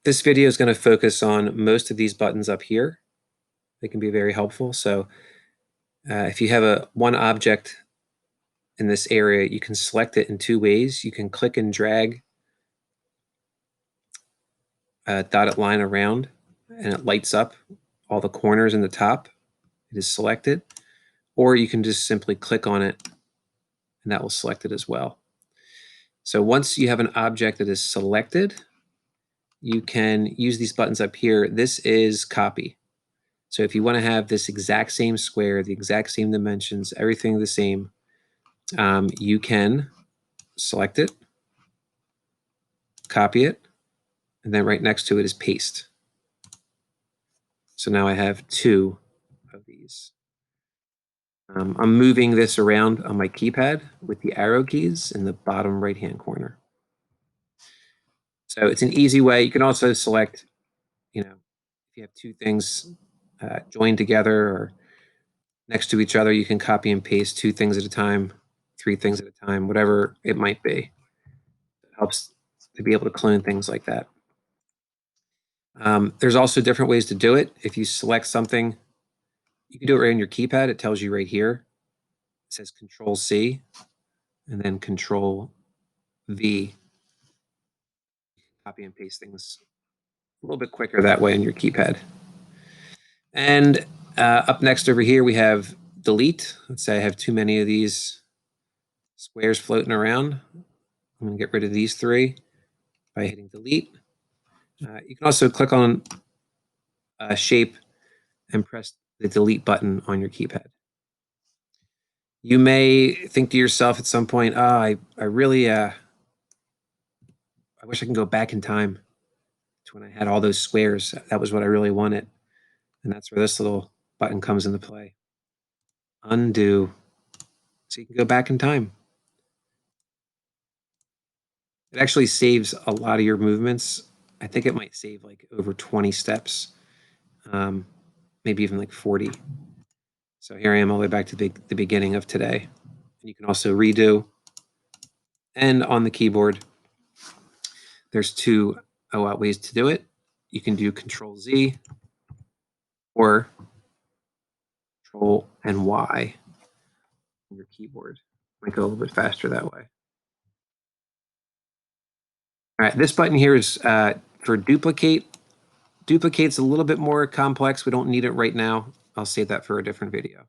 This video is going to focus on most of these buttons up here. They can be very helpful. So if you have one object in this area, you can select it in two ways. You can click and drag a dotted line around, and it lights up all the corners in the top. It is selected. Or you can just simply click on it, and that will select it as well. So once you have an object that is selected, you can use these buttons up here. This is copy. So if you want to have this exact same square, the exact same dimensions, everything the same, you can select it, copy it, and then right next to it is paste. So now I have two of these. I'm moving this around on my keypad with the arrow keys in the bottom right-hand corner. So it's an easy way. You can also select, if you have two things joined together or next to each other, you can copy and paste two things at a time, three things at a time, whatever it might be. It helps to be able to clone things like that. There's also different ways to do it. If you select something, you can do it right on your keypad. It tells you right here. It says Control C and then Control V. Copy and paste things a little bit quicker that way on your keypad. And up next over here, we have delete. Let's say I have too many of these squares floating around. I'm going to get rid of these three by hitting delete. You can also click on a shape and press the delete button on your keypad. You may think to yourself at some point, I really, I wish I can go back in time to when I had all those squares. That was what I really wanted. And that's where this little button comes into play. Undo. So you can go back in time. It actually saves a lot of your movements. I think it might save like over 20 steps, maybe even like 40. So here I am all the way back to the beginning of today. You can also redo. And on the keyboard, there's two ways to do it. You can do Control Z or Control and Y on your keyboard. Might go a little bit faster that way. All right, this button here is for duplicate. Duplicate's a little bit more complex. We don't need it right now. I'll save that for a different video.